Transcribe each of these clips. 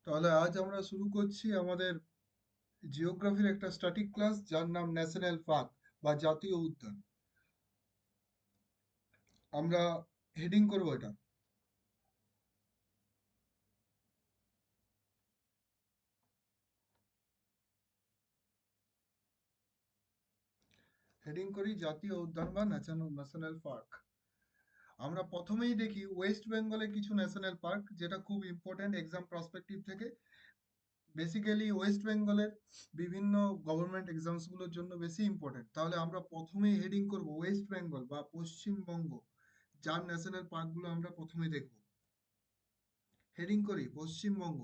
তাহলে আজ আমরা শুরু করছি আমাদের জিওগ্রাফির একটা স্ট্যাটিক ক্লাস যার নাম ন্যাশনাল পার্ক বা জাতীয় উদ্যান। আমরা হেডিং করব এটা। হেডিং করি জাতীয় উদ্যান বা ন্যাশনাল পার্ক। আমরা প্রথমেই দেখি ওয়েস্ট বেঙ্গলে কিছু ন্যাশনাল পার্ক যেটা খুব ইম্পর্ট্যান্ট এক্সাম পার্সপেক্টিভ থেকে। বেসিক্যালি ওয়েস্ট বেঙ্গলের বিভিন্ন গভর্নমেন্ট এক্সামস গুলোর জন্য বেশি ইম্পর্ট্যান্ট। তাহলে আমরা প্রথমেই হেডিং করব ওয়েস্ট বেঙ্গল বা পশ্চিমবঙ্গ, যার ন্যাশনাল পার্কগুলো আমরা প্রথমে দেখব। হেডিং করি পশ্চিমবঙ্গ,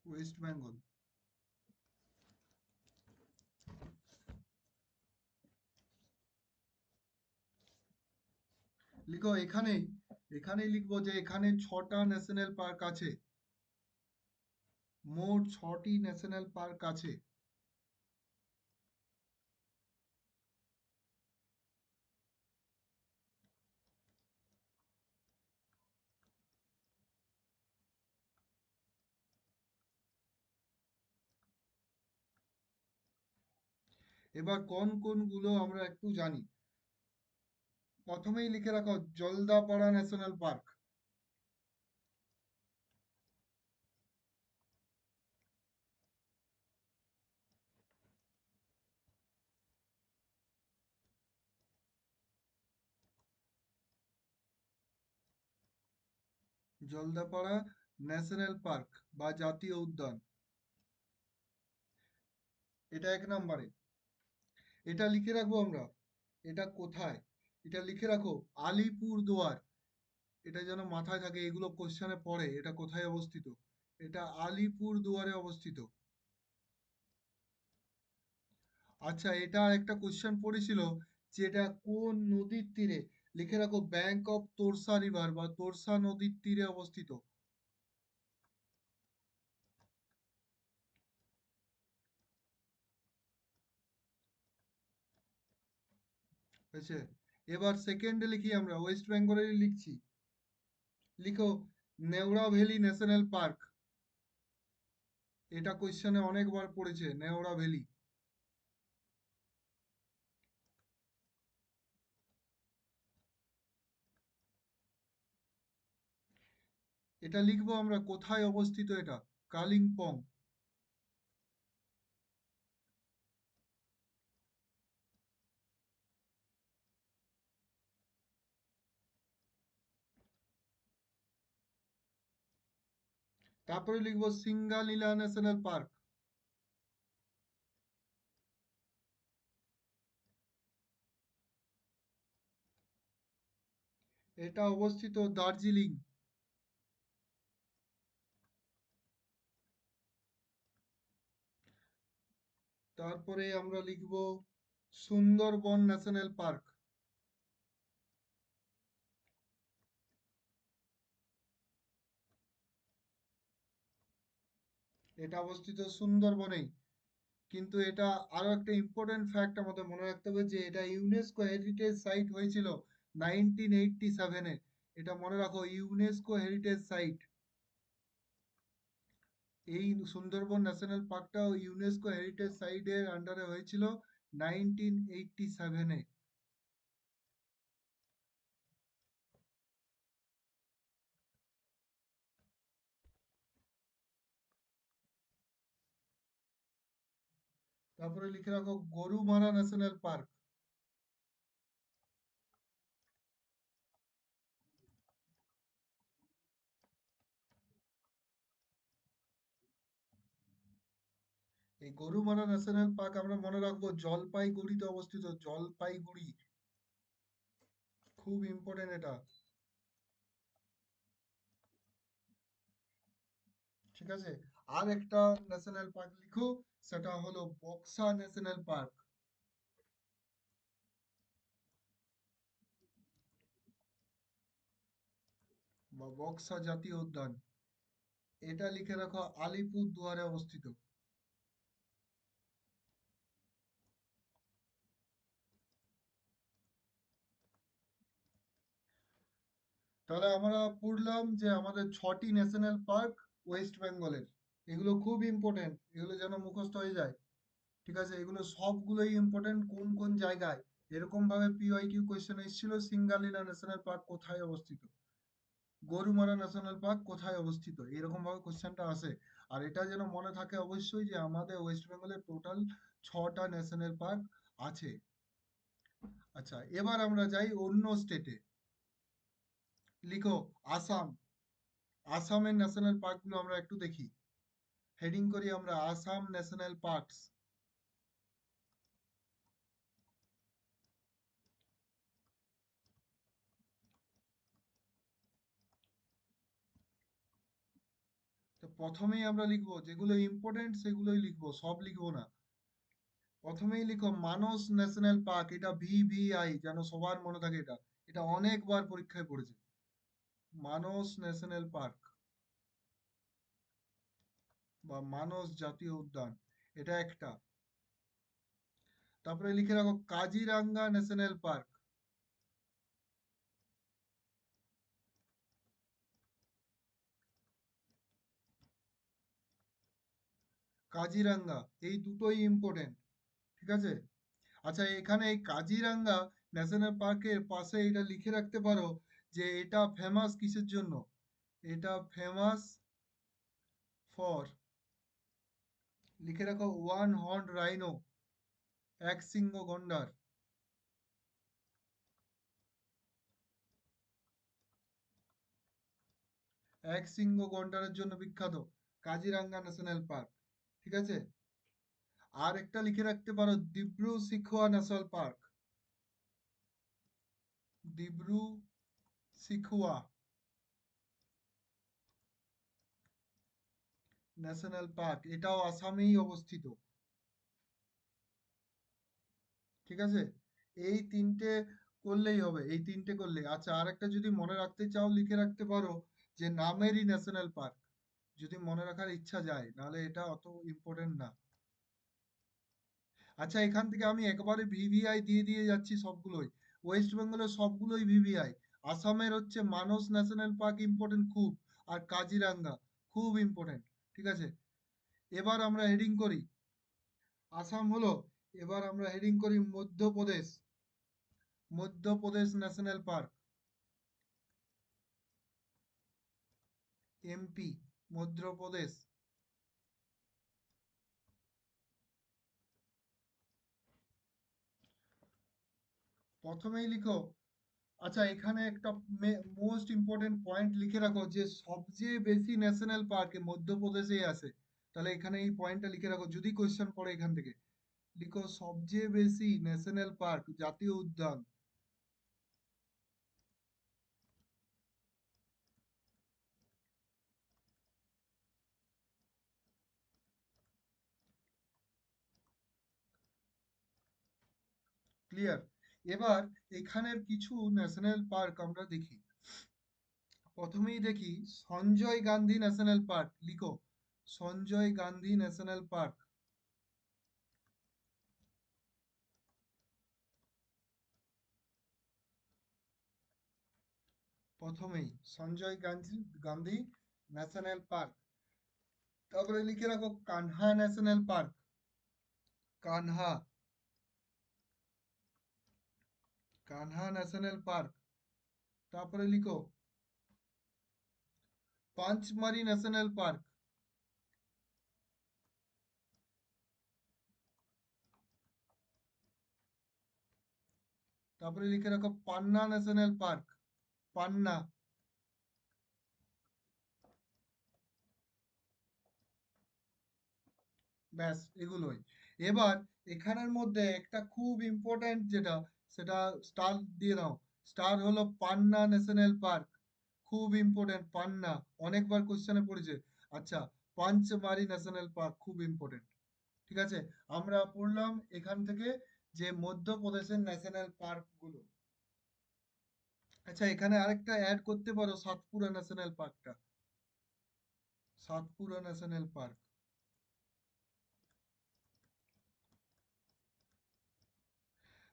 ওয়েস্ট বেঙ্গল। লিখো এখানেই লিখবো যে এখানে 6টা ন্যাশনাল পার্ক আছে। মোট 6টি ন্যাশনাল পার্ক আছে। এবার কোন কোন গুলো আমরা একটু জানি। প্রথমেই লিখে রাখো Jaldapara national park. Jaldapara national park বা জাতীয় উদ্যান, এটা 1 নম্বরে। এটা লিখে রাখবো আমরা। এটা কোথায়? এটা লিখে রাখো আলিপুরদুয়ার। এটা যেন মাথায় থাকে, এগুলো কোশ্চেনে পড়ে। এটা কোথায় অবস্থিত? এটা আলিপুরদুয়ারে অবস্থিত। আচ্ছা, এটা একটা কোশ্চেন পড়েছিল যে এটা কোন নদীর তীরে। লিখে রাখো ব্যাংক অফ তোরসা রিভার বা তোরসা নদীর তীরে অবস্থিত। হয়েছে? এবার সেকেন্ডে লিখি, আমরা ওয়েস্ট বেঙ্গলেরই লিখছি। লিখো নেওড়া ভ্যালি ন্যাশনাল পার্ক। এটা কোশ্চেনে অনেকবার পড়েছে, নেওড়া ভ্যালি। এটা লিখবো আমরা কোথায় অবস্থিত এটা। কালিম্পং। তারপরে লিখবো সিঙ্গালীলা ন্যাশনাল পার্ক। এটা অবস্থিত দার্জিলিং। তারপরে আমরা লিখবো সুন্দরবন ন্যাশনাল পার্ক। এটা অবস্থিত সুন্দরবনেই। কিন্তু এটা আরো একটা ইম্পর্টেন্ট ফ্যাক্ট আমাদের মনে রাখতে হবে যে এটা ইউনেস্কো হেরিটেজ সাইট হয়েছিল 1987-এ। এটা মনে রাখো, ইউনেস্কো হেরিটেজ সাইট। এই সুন্দরবন ন্যাশনাল পার্কটাও ইউনেস্কো হেরিটেজ সাইটের আন্ডারে হয়েছিল 1987-এ। তারপরে লিখে রাখো গরুমারা ন্যাশনাল পার্ক। এই গরুমারা ন্যাশনাল পার্ক আমরা মনে রাখবো জলপাইগুড়িতে অবস্থিত, জলপাইগুড়ি। খুব ইম্পর্টেন্ট এটা। ঠিক আছে? আর একটা ন্যাশনাল পার্ক লিখো, সেটা হলো বক্সা ন্যাশনাল পার্ক বা বক্সা জাতীয় উদ্যান। এটা লিখে রাখো আলিপুর দুয়ারে অবস্থিত। তাহলে আমরা পড়লাম যে আমাদের 6টি ন্যাশনাল পার্ক ওয়েস্ট বেঙ্গলের। এগুলো খুব ইম্পর্টেন্ট, এগুলো যেন মুখস্থ হয়ে যায়। ঠিক আছে, এগুলো সবগুলোই ইম্পর্টেন্ট, কোন কোন জায়গায়। এরকম ভাবে পিওয়াইকিউ কোয়েশ্চেন এসেছিল, সিঙ্গালিলা ন্যাশনাল পার্ক কোথায় অবস্থিত, গরুমারা ন্যাশনাল পার্ক কোথায় অবস্থিত, এরকম ভাবে কোশ্চেনটা আসে। আর এটা যেন মনে থাকে অবশ্যই যে আমাদের ওয়েস্ট বেঙ্গলে টোটাল 6টা ন্যাশনাল পার্ক আছে। আচ্ছা, এবার আমরা যাই অন্য স্টেটে। লিখো আসাম। আসামের ন্যাশনাল পার্কগুলো আমরা একটু দেখি। হেডিং করি আমরা আসাম ন্যাশনাল পার্কস। তো প্রথমেই আমরা লিখবো যেগুলো ইম্পর্টেন্ট সেগুলোই লিখবো, সব লিখবো না। প্রথমেই লিখো মানস ন্যাশনাল পার্ক, এটা ভিভিআই, যেন সবার মনে থাকে এটা। এটা অনেকবার পরীক্ষায় পড়েছে। মানস ন্যাশনাল পার্ক বা মানস জাতীয় উদ্যান, এটা একটা। তারপরে লিখে রাখো কাজিরাঙ্গা ন্যাশনাল পার্ক। কাজিরাঙ্গা, এই দুটোই ইম্পর্টেন্ট। ঠিক আছে। আচ্ছা, এখানে এই কাজিরাঙ্গা ন্যাশনাল পার্কের পাশে এটা লিখে রাখতে পারো যে এটা ফেমাস কিসের জন্য। এটা ফেমাস ফর, লিখে রাখো ওয়ান হর্ন রাইনো, এক সিংহ গন্ডার। এক সিংহ গন্ডারের জন্য বিখ্যাত কাজিরাঙ্গা ন্যাশনাল পার্ক। ঠিক আছে। আর একটা লিখে রাখতে পারো Dibru সিখোয়া national park. Dibru সিখোয়া national park, এটাও আসামেই অবস্থিত। ঠিক আছে। এই তিনটে করলেই হবে, এই তিনটে করলে। আচ্ছা, আর একটা যদি মনে রাখতে চাও লিখে রাখতে পারো যে নামেরি ন্যাশনাল পার্ক, যদি মনে রাখার ইচ্ছা যায়, নাহলে এটা অত ইম্পর্টেন্ট না। আচ্ছা, এখান থেকে আমি একবারে ভিভিআই দিয়ে দিয়ে যাচ্ছি সবগুলোই। ওয়েস্ট বেঙ্গলের সবগুলোই ভিভিআই। আসামের হচ্ছে মানস ন্যাশনাল পার্ক ইম্পর্টেন্ট খুব, আর কাজিরাঙ্গা খুব ইম্পর্টেন্ট। ঠিক আছে। এবার আমরা হেডিং করি আসাম হলো। এবার আমরা হেডিং করি Madhya Pradesh. Madhya Pradesh national park, MP, Madhya Pradesh. প্রথমেই লিখো। আচ্ছা, এখানে একটা মোস্ট ইম্পর্টেন্ট পয়েন্ট লিখে রাখো যে সবচেয়ে বেশি ন্যাশনাল পার্ক মধ্যপ্রদেশেই আছে। তাহলে এখানে এই পয়েন্টটা লিখে রাখো, যদি কোয়েশ্চেন পড়ে এখান থেকে। লিখো সবচেয়ে বেশি ন্যাশনাল পার্ক, জাতীয় উদ্যান। ক্লিয়ার। এবার এখানের কিছু ন্যাশনাল পার্ক আমরা দেখি। প্রথমেই দেখি সঞ্জয় গান্ধী ন্যাশনাল পার্ক। লিখো সঞ্জয় গান্ধী ন্যাশনাল পার্ক। প্রথমেই সঞ্জয় গান্ধী গান্ধী ন্যাশনাল পার্ক। তারপরে লিখে রাখো Kanha national park. Kanha, Kanha national park. তারপরে লিখো পাঁচমারি ন্যাশনাল পার্ক। তারপরে লিখে রাখো পান্না ন্যাশনাল পার্ক। পান্না। ব্যাস, এগুলোই। এবার এখানের মধ্যে একটা খুব ইম্পর্ট্যান্ট যেটা, সেটা স্টার দিয়ে দাও। স্টার হলো পান্না ন্যাশনাল পার্ক। খুব ইম্পর্ট্যান্ট পান্না, অনেকবার কোশ্চেনে পড়েছে। আচ্ছা, পাঞ্চমারি ন্যাশনাল পার্ক খুব ইম্পর্ট্যান্ট। ঠিক আছে। আমরা পড়লাম এখান থেকে যে মধ্যপ্রদেশের ন্যাশনাল পার্ক গুলো। আচ্ছা, এখানে আরেকটা অ্যাড করতে পারো সাতপুরা ন্যাশনাল পার্কটা। Satpura national park.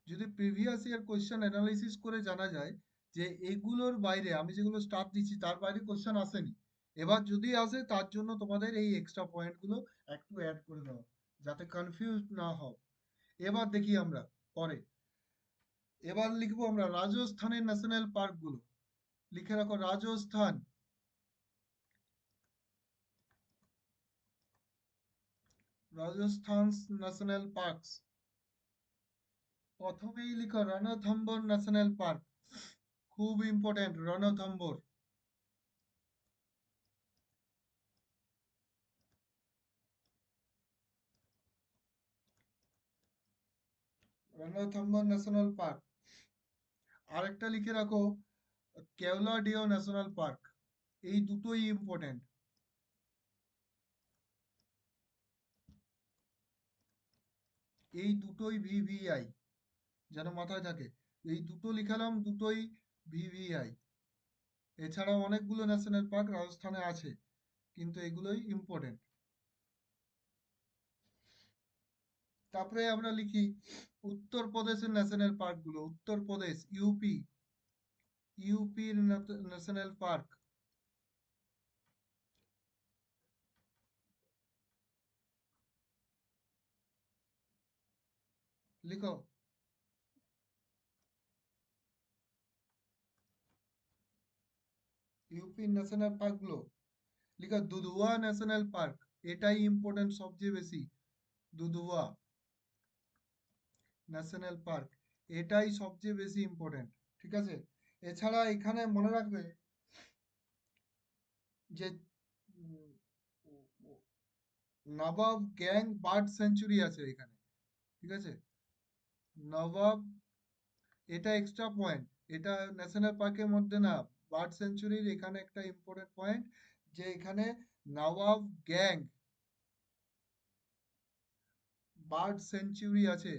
যদি প্রিভিয়াস ইয়ার কোয়েশ্চেন অ্যানালাইসিস করে জানা যায় যে এগুলোর বাইরে আমি যেগুলো স্টার দিচ্ছি তার বাইরে কোশ্চেন আসেনি। এবার যদি আসে তার জন্য তোমাদের এই এক্সট্রা পয়েন্টগুলো একটু অ্যাড করে দেওয়া, যাতে কনফিউজ না হও। এবার দেখি আমরা পরে। এবার লিখবো আমরা রাজস্থানের ন্যাশনাল পার্কগুলো। লিখে রাখো রাজস্থান, রাজস্থান ন্যাশনাল পার্কস। প্রথমেই লিখো রণথম্বর ন্যাশনাল পার্ক, খুব important Ranthambore. Ranthambore national park. আরেকটা লিখে রাখো কেওলাডিও ন্যাশনাল পার্ক। এই দুটোই ইম্পর্টেন্ট। এই দুটোই ভিভিআই, যেন মাথায় থাকে। এই দুটো লিখালাম, দুটোই ভিভিআই। এছাড়াও অনেকগুলো ন্যাশনাল পার্ক রাজস্থানে আছে, কিন্তু এগুলোই ইম্পর্টেন্ট। তারপরে আমরা লিখি উত্তরপ্রদেশের ন্যাশনাল পার্কগুলো। উত্তরপ্রদেশ, ইউপি, ইউপির ন্যাশনাল পার্ক। লিখো ইউপির ন্যাশনাল পার্কগুলো। লিখো দুধুয়া ন্যাশনাল পার্ক। এটাই ইম্পর্টেন্ট সবচেয়ে বেশি। দুধুয়া ন্যাশনাল পার্ক, এটাই সবচেয়ে বেশি ইম্পর্টেন্ট। ঠিক আছে। এছাড়া এখানে মনে রাখবে যে উম, নবাব গ্যাং বার্ড সেঞ্চুরি আছে এখানে। ঠিক আছে। নবাব, এটা এক্সট্রা পয়েন্ট। এটা ন্যাশনাল পার্কের মধ্যে না, বার্ড সেঞ্চুরির এখানে একটা ইম্পর্টেন্ট পয়েন্ট, যে এখানে নবাব গ্যাং বার্ড সেঞ্চুরি আছে।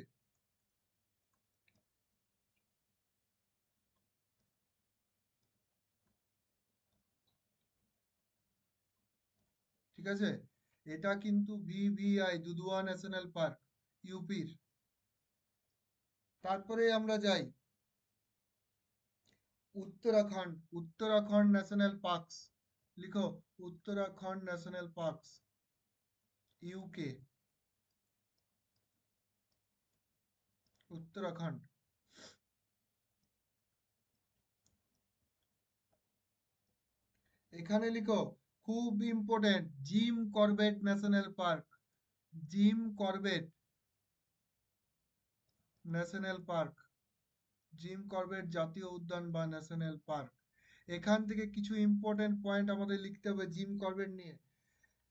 ঠিক আছে। এটা কিন্তু ভিভিআই, দুধুয়া ন্যাশনাল পার্ক, ইউপির। তারপরে আমরা যাই উত্তরাখণ্ড, উত্তরাখণ্ড ন্যাশনাল পার্কস। লিখো Uttarakhand national parks, UK, Uttarakhand. এখানে লিখো খুব important Jim Corbett national park, Jim Corbett national park, Jim Corbett জাতীয় উদ্যান বা ন্যাশনাল পার্ক। এখান থেকে কিছু ইম্পর্টেন্ট পয়েন্ট আমাদের লিখতে হবে জিম করবেট নিয়ে।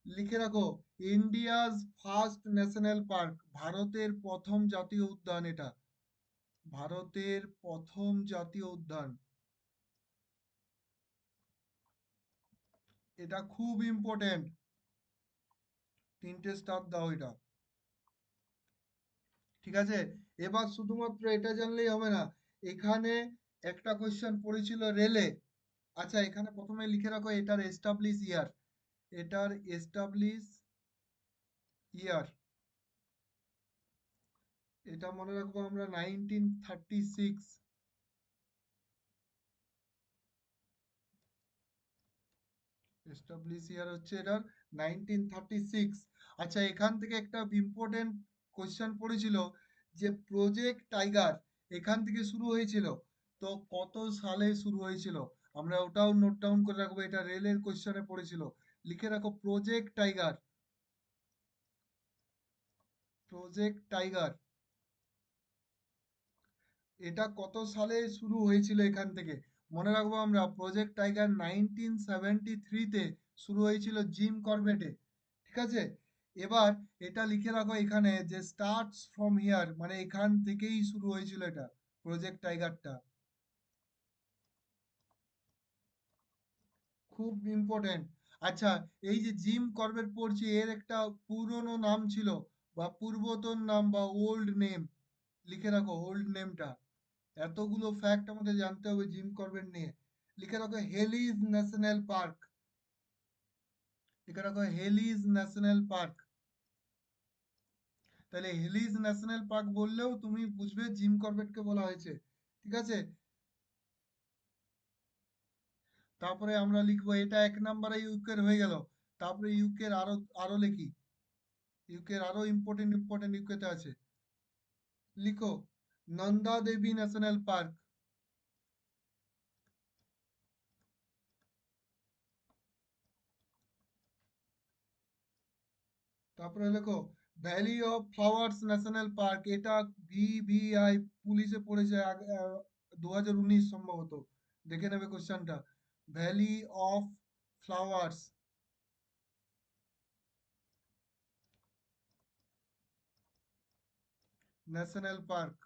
লিখে রাখো ইন্ডিয়াজ ফার্স্ট ন্যাশনাল পার্ক, ভারতের প্রথম জাতীয় উদ্যান এটা, ভারতের প্রথম জাতীয় উদ্যান। এটা খুব ইম্পর্টেন্ট, তিনটে স্টার দাও এটা। ঠিক আছে। এবার শুধুমাত্র এটা জানলেই হবে না, এখানে একটা কোয়েশ্চেন পড়েছিল রেলে। আচ্ছা, এখানে প্রথমে লিখে রাখো এটার এস্টাবলিশ ইয়ার, এটার এস্টাবলিশ ইয়ার। এটা মনে রাখবো আমরা 1936। এস্টাবলিশ ইয়ার হচ্ছে এটার 1936। আচ্ছা, এখান থেকে একটা ইম্পর্টেন্ট কোয়েশ্চেন পড়েছিল যে প্রজেক্ট টাইগার এখান থেকে শুরু হয়েছিল, তো কত সালে শুরু হয়েছিল? আমরা ওটাও নোট ডাউন করে রাখবো, এটা রেলের কোয়েশ্চেনে পড়েছিল। লিখে রাখো প্রজেক্ট টাইগার, প্রজেক্ট টাইগার এটা কত সালে শুরু হয়েছিল এখান থেকে? মনে রাখবো আমরা প্রজেক্ট টাইগার 1973-তে শুরু হয়েছিল জিম করবেটে। ঠিক আছে। এবার এটা লিখে রাখো এখানে যে স্টার্টস ফ্রম হিয়ার, মানে এখান থেকেই শুরু হয়েছিল এটা, প্রজেক্ট টাইগারটা। খুব ইম্পর্টেন্ট। আচ্ছা, এই যে জিম করবেট পড়ছি, এর একটা পুরনো নাম ছিল বা পূর্বতন নাম বা ওল্ড নেম। লিখে রাখো ওল্ড নেমটা। এতগুলো ফ্যাক্ট আমাদের জানতে হবে জিম করবেট নিয়ে। লিখে রাখো হেলিজ ন্যাশনাল পার্ক, লিখে রাখো হেলিজ ন্যাশনাল পার্ক। তাহলে হেলিজ ন্যাশনাল পার্ক বললেও তুমি বুঝবে জিম করবেটকে বলা হয়েছে। ঠিক আছে। তারপরে আমরা লিখবো এটা 1 নম্বরে ইউকের হয়ে গেল। তারপরে ইউকের আরো আরো লিখি, ইউকের আরো ইম্পর্টেন্ট ইম্পর্টেন্ট ইউকেতে আছে। লিখো নন্দা দেবী ন্যাশনাল পার্ক। তারপরে লেখো valley of flowers national park. এটা ভিভিআই পুলিশে পড়েছে 2019 সম্ভবত। দেখে নেবে কোশ্চেনটা। Valley of flowers national park.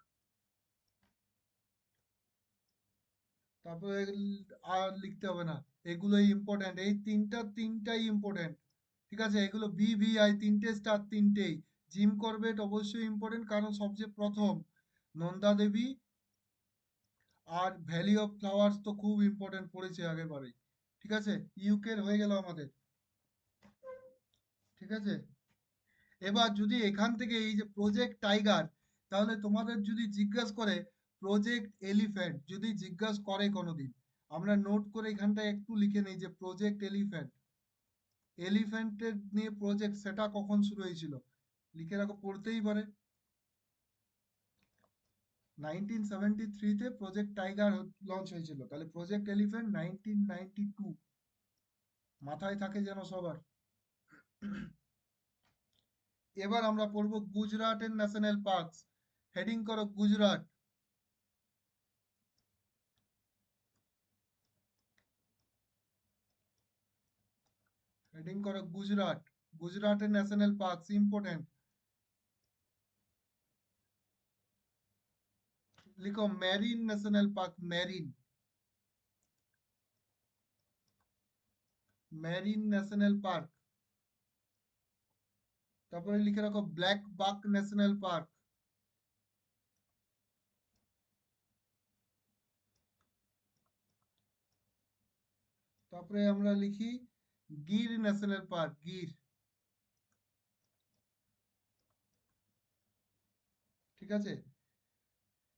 তারপরে আর লিখতে হবে না, এগুলোই ইম্পর্ট্যান্ট, এই তিনটাই ইম্পর্ট্যান্ট। ঠিক আছে, এগুলো ভিভিআই তিনটে স্টার তিনটেই। জিম করবেট অবশ্যই ইম্পর্টেন্ট, কারণ সবচেয়ে প্রথম। নন্দা দেবী আর ভ্যালি অফ ফ্লাওয়ার্স তো খুব ইম্পর্টেন্ট পড়েছে আগের বারেই। ঠিক আছে, ইউকের হয়ে গেল আমাদের। ঠিক আছে, এবার যদি এখান থেকে এই যে প্রজেক্ট টাইগার, তাহলে তোমাদের যদি জিজ্ঞাসা করে প্রজেক্ট এলিফ্যান্ট, যদি জিজ্ঞাসা করে কোনোদিন, আমরা নোট করে এখানটায় একটু লিখে নেই যে প্রজেক্ট এলিফ্যান্ট, এলিফ্যান্টের নিয়ে প্রজেক্ট সেটা কখন শুরু হয়েছিল, লিখে রাখো, পড়তেই পারে। 1973-তে প্রজেক্ট টাইগার লঞ্চ হয়েছিল, তাহলে প্রজেক্ট এলিফ্যান্ট 1992। মাথায় থাকে যেন সবার। এবার আমরা পড়বো গুজরাটের ন্যাশনাল পার্কস। হেডিং করো গুজরাট। হেডিং করো গুজরাট। গুজরাটের ন্যাশনাল পার্কস ইম্পর্টেন্ট। লিখো marine national park, marine, marine national park. তারপরে লিখে রাখো ব্ল্যাক বাক ন্যাশনাল পার্ক। তারপরে আমরা লিখি গির ন্যাশনাল পার্ক, গির। ঠিক আছে,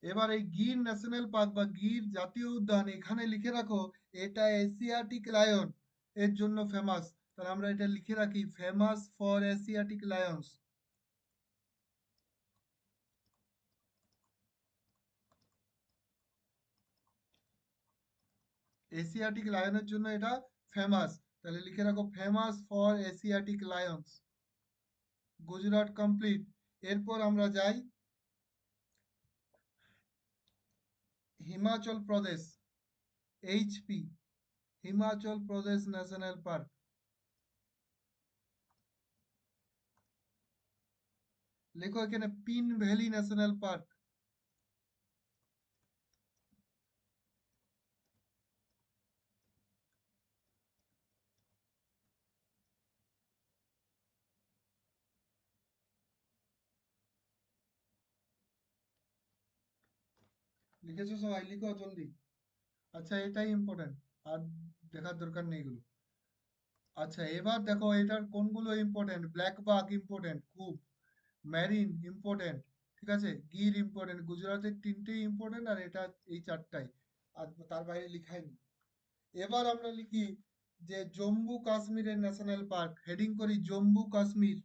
এবার এই গির ন্যাশনাল পার্ক বা গির জাতীয় উদ্যান, এখানে লিখে রাখো এটা এশিয়াটিক লায়ন এর জন্য ফেমাস। তাহলে আমরা এটা লিখে রাখি famous for Asiatic lions. Asiatic লায়নের জন্য এটা ফেমাস। তাহলে লিখে রাখো famous for Asiatic lions. Gujarat complete. এরপর আমরা যাই Himachal Pradesh, HP, Himachal Pradesh national park. লেখো এখানে পিন ভ্যালি ন্যাশনাল পার্ক। লিখেছো সবাই? লিখো জলদি। আচ্ছা, এটাই ইম্পর্টেন্ট, আর দেখার দরকার নেই এগুলো। আচ্ছা, এবার দেখো এটার কোনগুলো ইম্পর্টেন্ট। ব্ল্যাক বাক ইম্পর্টেন্ট খুব, ম্যারিন ইম্পর্টেন্ট, ঠিক আছে, গির ইম্পর্টেন্ট। গুজরাটের তিনটেই ইম্পর্টেন্ট, আর এটা এই চারটাই, আর তার বাইরে লিখাই নেই। এবার আমরা লিখি যে জম্মু কাশ্মীরের ন্যাশনাল পার্ক। হেডিং করি জম্মু কাশ্মীর,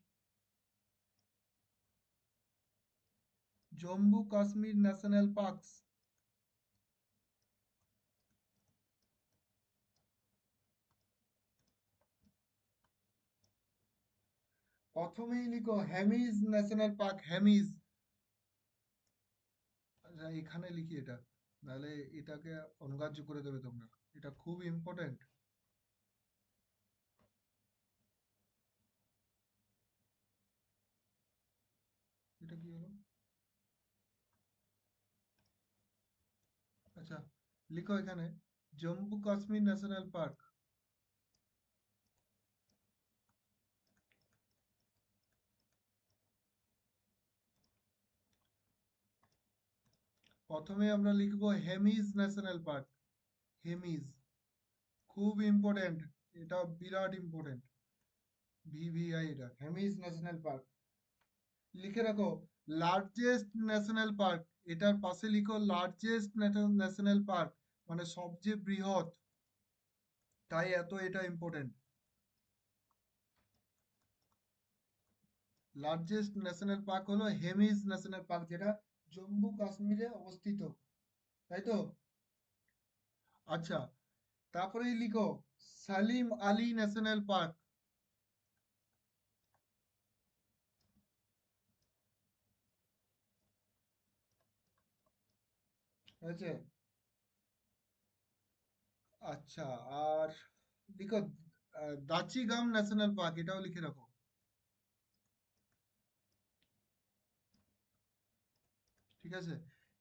জম্মু কাশ্মীর ন্যাশনাল পার্কস। প্রথমেই লিখো হ্যামিজ ন্যাশনাল পার্ক, হ্যামিজ। আচ্ছা, এখানে লিখি এটা, নাহলে এটাকে অনগ্রাহ্য করে দেবে তোমরা, এটা খুব ইম্পর্টেন্ট। এটা কি হলো? আচ্ছা, লিখো এখানে জম্মু কাশ্মীর ন্যাশনাল পার্ক। প্রথমে আমরা লিখবো হেমিজ ন্যাশনাল পার্ক, হেমিজ, খুব ইম্পর্টেন্ট, এটা বিরাট ইম্পর্টেন্ট। ভিভিআই, এটা হেমিজ ন্যাশনাল পার্ক। লিখে রাখো লার্জেস্ট ন্যাশনাল পার্ক, এটার পাশে লিখো লার্জেস্ট ন্যাশনাল পার্ক, মানে সবচেয়ে বৃহৎ। তাই এত এটা ইম্পর্টেন্ট। লার্জেস্ট ন্যাশনাল পার্ক হলো হেমিজ ন্যাশনাল পার্ক, যেটা জম্মু কাশ্মীরে অবস্থিত, তাই তো? আচ্ছা, তারপরেই লিখো সালিম আলী ন্যাশনাল পার্ক। হয়েছে? আচ্ছা, আর লিখো দাচিগাম ন্যাশনাল পার্ক, এটাও লিখে রাখো। ঠিক আছে,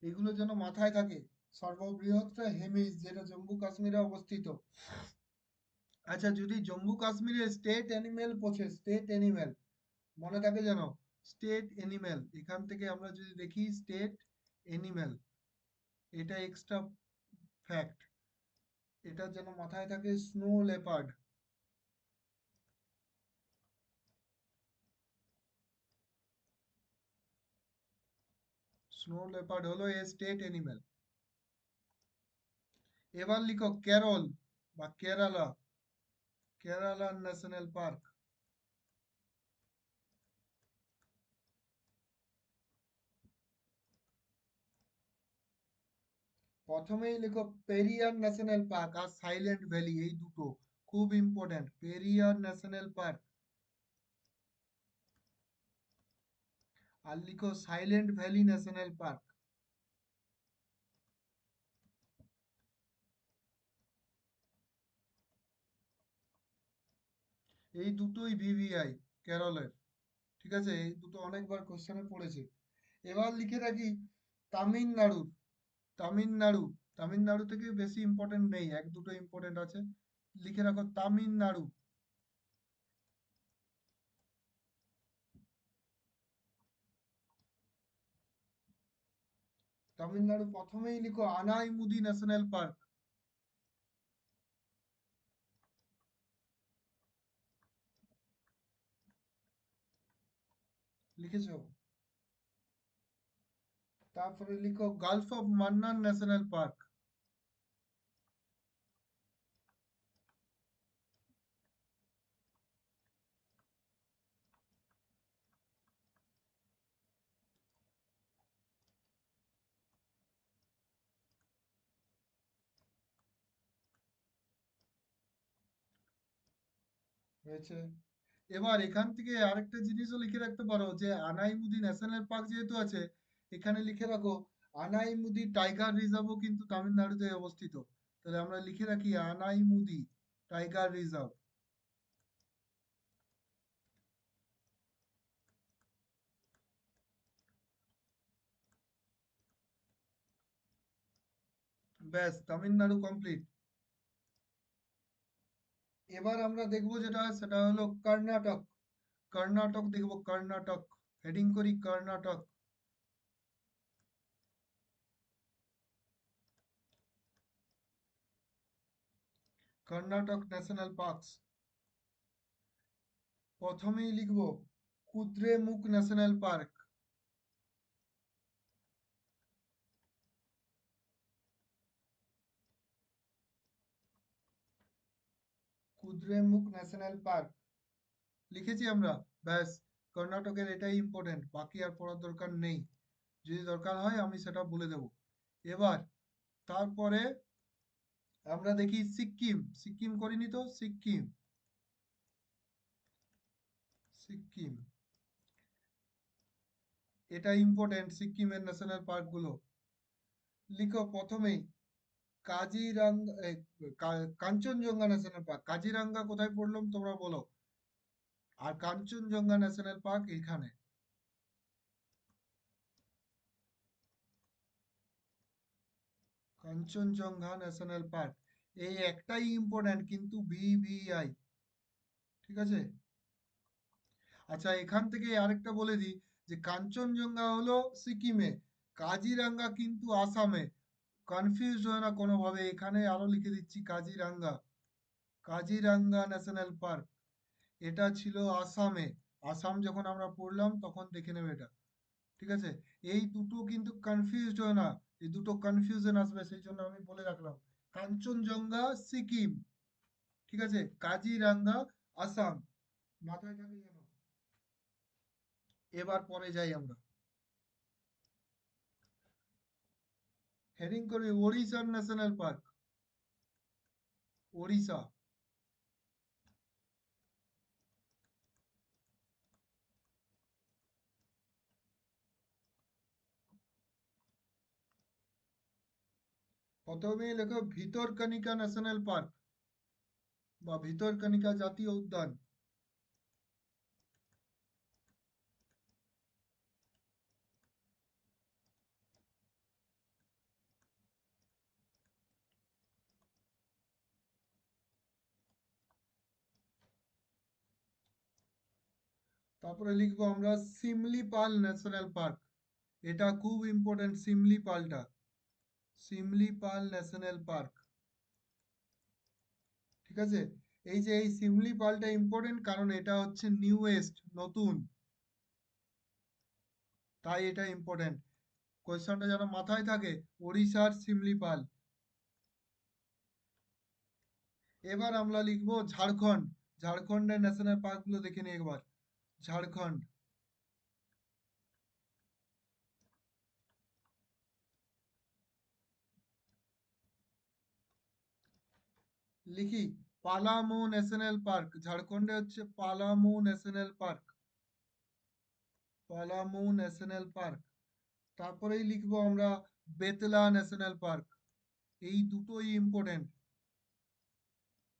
এগুলো যেন মাথায় থাকে। সর্ববৃহৎটা হেমিস, যেটা জম্মু কাশ্মীরে অবস্থিত। আচ্ছা, যদি জম্মু কাশ্মীরে স্টেট অ্যানিমেল পড়ছে, স্টেট অ্যানিমেল মনে থাকে যেন, স্টেট অ্যানিমেল, এখান থেকে আমরা যদি দেখি স্টেট অ্যানিমেল, এটা এক্সট্রা ফ্যাক্ট, এটা যেন মাথায় থাকে, স্নো লেপার্ড। স্নো লেপার্ড হলো এ স্টেট অ্যানিমেল। এবার লিখো কেরল বা কেরালা, কেরালা ন্যাশনাল পার্ক। প্রথমেই লিখো পেরিয়ার ন্যাশনাল পার্ক আর সাইলেন্ট ভ্যালি, এই দুটো খুব ইম্পর্ট্যান্ট। পেরিয়ার ন্যাশনাল পার্ক, আর লিখো সাইলেন্ট ভ্যালি ন্যাশনাল পার্ক। এই দুটোই ভিভিআই কেরলের। ঠিক আছে, এই দুটো অনেকবার কোশ্চেনে পড়েছে। এবার লিখে রাখি তামিলনাড়ু, তামিলনাড়ু, তামিলনাড়ু থেকে বেশি ইম্পর্টেন্ট নেই, এক দুটো ইম্পর্টেন্ট আছে। লিখে রাখো তামিলনাড়ু। তামিলনাড়ু প্রথমেই লিখো আনাইমুদি ন্যাশনাল পার্ক। লিখেছো? তারপরে লিখো Gulf of Mannar national park. হয়েছে? এবার এখান থেকে আরেকটা জিনিসও লিখে রাখতে পারো, যে আনাইমুদি ন্যাশনাল পার্ক যেহেতু আছে, এখানে লিখে রাখো আনাইমুদি টাইগার রিজার্ভও কিন্তু তামিলনাড়ুতে অবস্থিত। তাহলে আমরা লিখে রাখি আনাইমুদি টাইগার রিজার্ভ। ব্যাস, তামিলনাড়ু কমপ্লিট। এবার আমরা দেখবো যেটা, সেটা হলো কর্ণাটক। কর্ণাটক দেখবো, কর্ণাটক, হেডিং করি কর্ণাটক। কর্ণাটক ন্যাশনাল পার্কস, প্রথমেই লিখবো Kudremukh national park. Kudremukh national park লিখেছি আমরা। ব্যাস, কর্ণাটকের এটাই ইম্পর্টেন্ট, বাকি আর পড়ার দরকার নেই। যদি দরকার হয় আমি সেটা বলে দেব। এবার তারপরে আমরা দেখি সিক্কিম, সিক্কিম করিনি তো, সিক্কিম, সিক্কিম, এটা ইম্পর্টেন্ট, সিক্কিমের ন্যাশনাল পার্ক গুলো। লিখো প্রথমেই কাজিরাঙ্গা, কাঞ্চনজঙ্ঘা ন্যাশনাল পার্ক। কাজিরাঙ্গা কোথায় পড়লাম তোমরা বলো, আর কাঞ্চনজঙ্ঘা ন্যাশনাল পার্ক এখানে। কাঞ্চনজঙ্ঘা ন্যাশনাল পার্ক, এই একটাই ইম্পর্ট্যান্ট কিন্তু, ভিভিআই। ঠিক আছে? আচ্ছা, এখান থেকে আরেকটা বলে দিই, যে কাঞ্চনজঙ্ঘা হলো সিকিমে, কাজিরাঙ্গা কিন্তু আসামে। কনফিউজ হয় না কোনোভাবে, এখানে আরো লিখে দিচ্ছি কাজিরাঙ্গা, কাজিরাঙ্গা ন্যাশনাল পার্ক, এটা ছিল আসামে। আসাম যখন আমরা পড়লাম তখন দেখে নেবে এটা। ঠিক আছে, এই দুটো কিন্তু কনফিউজড হয় না, এই দুটো কনফিউশন আসবে, সেই জন্য আমি বলে রাখলাম কাঞ্চনজঙ্ঘা সিকিম। ঠিক আছে, কাজিরাঙ্গা আসাম, মাথায় থাকে যেন। এবার পরে যাই আমরা, হেডিং করি ওড়িশার ন্যাশনাল পার্ক, ওড়িশা। প্রথমেই লেখো ভিতরকনিকা ন্যাশনাল পার্ক বা ভিতরকনিকা জাতীয় উদ্যান। তারপরে লিখবো আমরা সিমলিপাল ন্যাশনাল পার্ক, এটা খুব ইম্পর্টেন্ট, সিমলিপালটা, সিমলিপাল ন্যাশনাল পার্ক। ঠিক আছে, এই যে এই সিমলিপালটা ইম্পর্টেন্ট কারণ এটা হচ্ছে নিউয়েস্ট, নতুন, তাই এটা ইম্পর্টেন্ট। কোয়েশ্চনটা যেন মাথায় থাকে, ওড়িশার সিমলিপাল। এবার আমরা লিখবো ঝাড়খণ্ড, ঝাড়খণ্ডের ন্যাশনাল পার্কগুলো দেখে নিই একবার। ঝাড়খণ্ড, লিখি পালামু ন্যাশনাল পার্ক, ঝাড়খণ্ডে হচ্ছে Palamu national park, Palamu national park. তারপরেই লিখবো আমরা বেতলা ন্যাশনাল পার্ক, এই দুটোই ইম্পর্টেন্ট।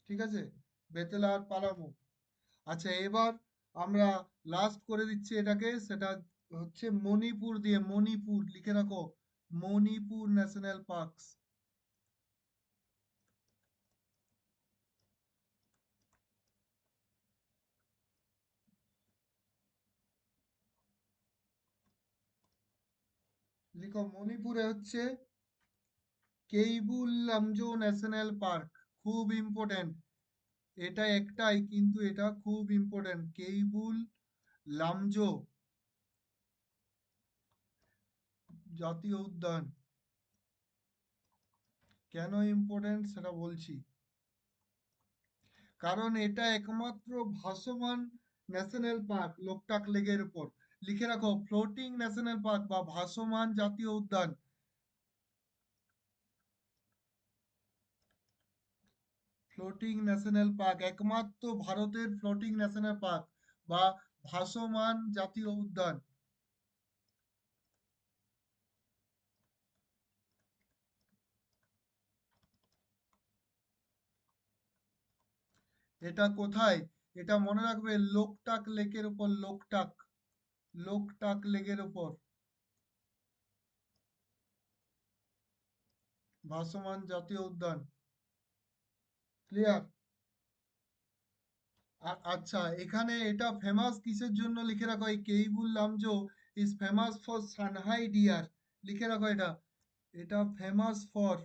ঠিক আছে, বেতলা আর পালামু। আচ্ছা, এবার আমরা লাস্ট করে দিচ্ছি এটাকে, সেটা হচ্ছে মণিপুর দিয়ে, মণিপুর লিখে রাখো, মণিপুর ন্যাশনাল পার্কস। লিখো মণিপুরে হচ্ছে কেইবুল লামজো ন্যাশনাল পার্ক, খুব ইম্পর্টেন্ট। এটা একটাই কিন্তু এটা খুব ইম্পর্টেন্ট, কেইবুল লামজো জাতীয় উদ্যান। কেন ইম্পর্টেন্ট সেটা বলছি, কারণ এটা একমাত্র ভাসমান ন্যাশনাল পার্ক লোকটাক লেকের উপর। লিখে রাখো ফ্লোটিং ন্যাশনাল পার্ক বা ভাসমান জাতীয় উদ্যান, ফ্লোটিং ন্যাশনাল পার্ক, একমাত্র ভারতের ফ্লোটিং ন্যাশনাল পার্ক বা ভাসমান জাতীয় উদ্যান। এটা কোথায়, এটা মনে রাখবে লোকটাক লেকের উপর, লোকটাক, লোকটাক লেকের উপর ভাসমান জাতীয় উদ্যান। ক্লিয়ার? আচ্ছা, এখানে এটা ফেমাস কিসের জন্য লিখে রাখো, এই Keibul Lamjao is famous for Sangai deer, লিখে রাখো এটা, এটা ফেমাস ফর,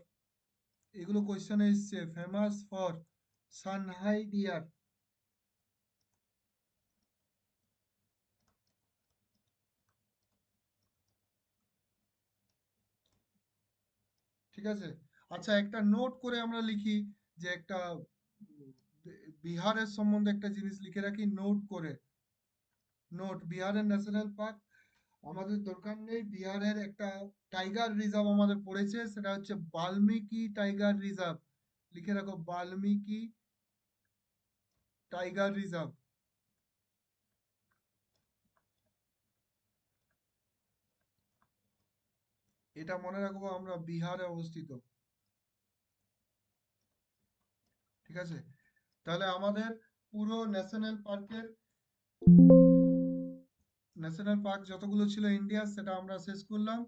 এগুলো কোশ্চেনে এসছে, ফেমাস ফর সানহাই ডিয়ার। ঠিক আছে, আচ্ছা একটা নোট করে আমরা লিখি, যে একটা বিহারের সম্বন্ধে একটা জিনিস লিখে রাখি নোট করে। নোট, বিহারের ন্যাশনাল পার্ক আমাদের দরকার নেই, বিহারের একটা টাইগার রিজার্ভ আমাদের পড়েছে, সেটা হচ্ছে বাল্মীকি টাইগার রিজার্ভ, লিখে রাখো বাল্মীকি টাইগার রিজার্ভ। এটা মনে রাখবো আমরা, বিহারে অবস্থিত। ঠিক আছে, তাহলে আমাদের পুরো ন্যাশনাল পার্কের, ন্যাশনাল পার্ক যতগুলো ছিল ইন্ডিয়া সেটা আমরা শেষ করলাম।